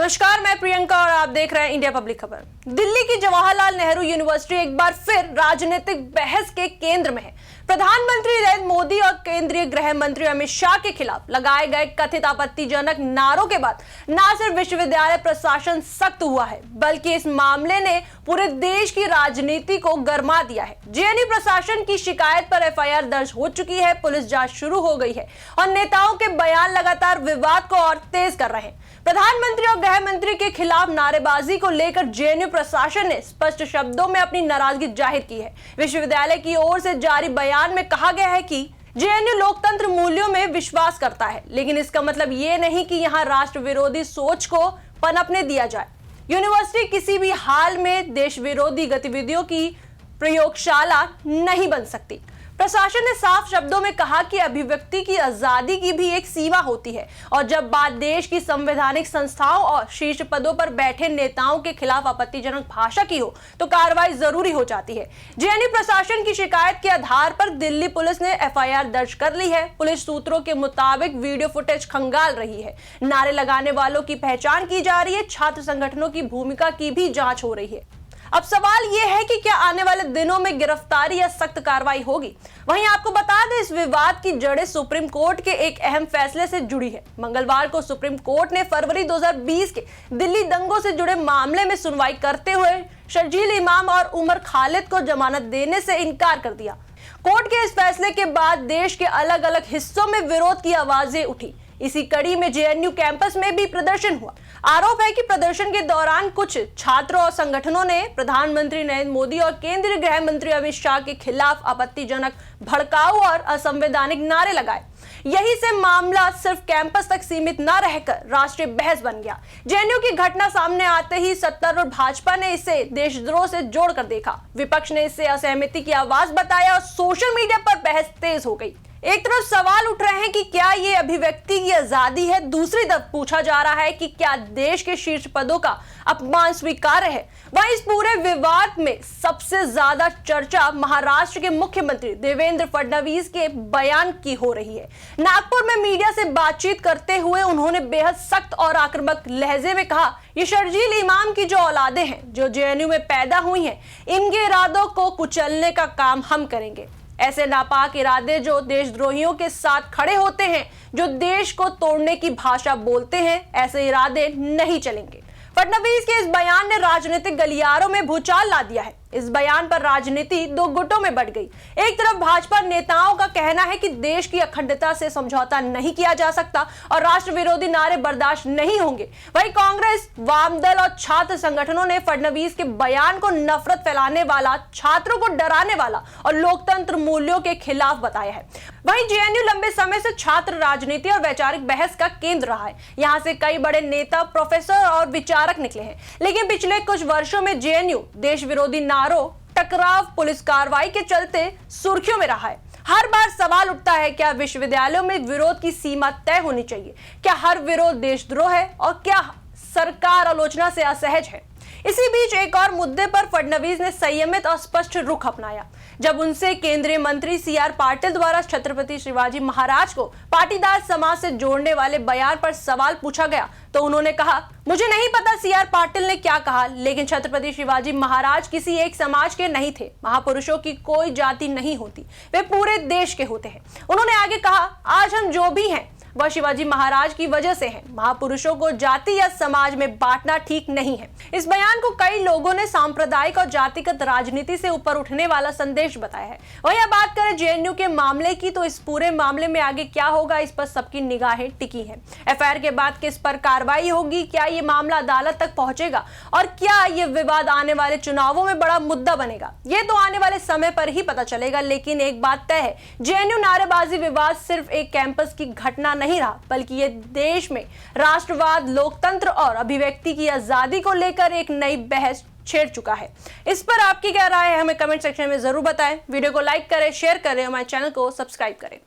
नमस्कार, मैं प्रियंका और आप देख रहे हैं इंडिया पब्लिक खबर। दिल्ली की जवाहरलाल नेहरू यूनिवर्सिटी एक बार फिर राजनीतिक बहस के केंद्र में है। प्रधानमंत्री नरेंद्र मोदी और केंद्रीय गृह मंत्री अमित शाह के खिलाफ लगाए गए कथित आपत्तिजनक नारों के बाद न सिर्फ विश्वविद्यालय प्रशासन सख्त हुआ है, बल्कि इस मामले ने पूरे देश की राजनीति को गरमा दिया है। जेएनयू प्रशासन की शिकायत पर एफआईआर दर्ज हो चुकी है, पुलिस जांच शुरू हो गई है और नेताओं के बयान लगातार विवाद को और तेज कर रहे हैं। प्रधानमंत्री और गृह मंत्री के खिलाफ नारेबाजी को लेकर जेएनयू प्रशासन ने स्पष्ट शब्दों में अपनी नाराजगी जाहिर की है। विश्वविद्यालय की ओर से जारी बयान में कहा गया है कि जेएनयू लोकतंत्र मूल्यों में विश्वास करता है, लेकिन इसका मतलब ये नहीं कि यहाँ राष्ट्र विरोधी सोच को पनपने दिया जाए। यूनिवर्सिटी किसी भी हाल में देश विरोधी गतिविधियों की प्रयोगशाला नहीं बन सकती। प्रशासन ने साफ शब्दों में कहा कि अभिव्यक्ति की आजादी की भी एक सीमा होती है और जब बात देश की संवैधानिक संस्थाओं और शीर्ष पदों पर बैठे नेताओं के खिलाफ आपत्तिजनक भाषा की हो तो कार्रवाई जरूरी हो जाती है। जेएनयू प्रशासन की शिकायत के आधार पर दिल्ली पुलिस ने एफआईआर दर्ज कर ली है। पुलिस सूत्रों के मुताबिक वीडियो फुटेज खंगाल रही है, नारे लगाने वालों की पहचान की जा रही है, छात्र संगठनों की भूमिका की भी जांच हो रही है। अब सवाल यह है कि क्या आने वाले दिनों में गिरफ्तारी या सख्त कार्रवाई होगी। वहीं आपको बता दें, इस विवाद की जड़ें सुप्रीम कोर्ट के एक अहम फैसले से जुड़ी है। मंगलवार को सुप्रीम कोर्ट ने फरवरी 2020 के दिल्ली दंगों से जुड़े मामले में सुनवाई करते हुए शर्जील इमाम और उमर खालिद को जमानत देने से इनकार कर दिया। कोर्ट के इस फैसले के बाद देश के अलग अलग हिस्सों में विरोध की आवाजें उठी। इसी कड़ी में जेएनयू कैंपस में भी प्रदर्शन हुआ। आरोप है कि प्रदर्शन के दौरान कुछ छात्रों और संगठनों ने प्रधानमंत्री नरेंद्र मोदी और केंद्रीय गृह मंत्री अमित शाह के खिलाफ आपत्तिजनक, भड़काऊ और असंवैधानिक नारे लगाए। यही से मामला सिर्फ कैंपस तक सीमित न रहकर राष्ट्रीय बहस बन गया। जेएनयू की घटना सामने आते ही सत्तारूढ़ भाजपा ने इसे देशद्रोह से जोड़कर देखा। विपक्ष ने इसे असहमति की आवाज बताया और सोशल मीडिया पर बहस तेज हो गई। एक तरफ सवाल उठ रहे हैं कि क्या ये अभिव्यक्ति की आजादी है, दूसरी तरफ पूछा जा रहा है कि क्या देश के शीर्ष पदों का अपमान स्वीकार्य है। वहीं इस पूरे विवाद में सबसे ज्यादा चर्चा महाराष्ट्र के मुख्यमंत्री देवेंद्र फडणवीस के बयान की हो रही है। नागपुर में मीडिया से बातचीत करते हुए उन्होंने बेहद सख्त और आक्रामक लहजे में कहा, ये शर्जील इमाम की जो औलादें हैं, जो जेएनयू में पैदा हुई हैं, इनके इरादों को कुचलने का काम हम करेंगे। ऐसे नापाक इरादे जो देशद्रोहियों के साथ खड़े होते हैं, जो देश को तोड़ने की भाषा बोलते हैं, ऐसे इरादे नहीं चलेंगे। फडणवीस के इस बयान ने राजनीतिक गलियारों में भूचाल ला दिया है। इस बयान पर राजनीति दो गुटों में बंट गई। एक तरफ भाजपा नेताओं का कहना है कि देश की अखंडता से समझौता नहीं किया जा सकता और राष्ट्र विरोधी नारे बर्दाश्त नहीं होंगे। वहीं कांग्रेस, वामदल और छात्र संगठनों ने फडणवीस के बयान को नफरत फैलाने वाला, छात्रों को डराने वाला और लोकतंत्र मूल्यों के खिलाफ बताया है। वहीं जेएनयू लंबे समय से छात्र राजनीति और वैचारिक बहस का केंद्र रहा है। यहाँ से कई बड़े नेता, प्रोफेसर और विचारक निकले हैं, लेकिन पिछले कुछ वर्षों में जेएनयू देश विरोधी नारों, टकराव, पुलिस कार्रवाई के चलते सुर्खियों में रहा है। हर बार सवाल उठता है, क्या विश्वविद्यालयों में विरोध की सीमा तय होनी चाहिए? क्या हर विरोध देशद्रोह है और क्या सरकार आलोचना से असहज है? इसी बीच एक और मुद्दे पर फडणवीस ने संयमित और स्पष्ट रुख अपनाया। जब उनसे केंद्रीय मंत्री सीआर पाटिल द्वारा छत्रपति शिवाजी महाराज को पाटीदार समाज से जोड़ने वाले बयान पर सवाल पूछा गया तो उन्होंने कहा, मुझे नहीं पता सीआर पाटिल ने क्या कहा, लेकिन छत्रपति शिवाजी महाराज किसी एक समाज के नहीं थे। महापुरुषों की कोई जाति नहीं होती, वे पूरे देश के होते हैं। उन्होंने आगे कहा, आज हम जो भी हैं वह शिवाजी महाराज की वजह से है। महापुरुषों को जाति या समाज में बांटना ठीक नहीं है। इस बयान को कई लोगों ने सांप्रदायिक और जातिगत राजनीति से ऊपर उठने वाला संदेश बताया है। वहीं अब बात करें जेएनयू के मामले की, तो इस पूरे मामले में आगे क्या होगा, इस पर सबकी निगाहें टिकी हैं। एफआईआर के बाद किस पर कार्रवाई होगी, क्या ये मामला अदालत तक पहुंचेगा और क्या ये विवाद आने वाले चुनावों में बड़ा मुद्दा बनेगा, ये तो आने वाले समय पर ही पता चलेगा। लेकिन एक बात तय है, जेएनयू नारेबाजी विवाद सिर्फ एक कैंपस की घटना नहीं रहा, बल्कि ये देश में राष्ट्रवाद, लोकतंत्र और अभिव्यक्ति की आजादी को लेकर एक नई बहस छेड़ चुका है। इस पर आपकी क्या राय है, हमें कमेंट सेक्शन में जरूर बताएं। वीडियो को लाइक करें, शेयर करें और हमारे चैनल को सब्सक्राइब करें।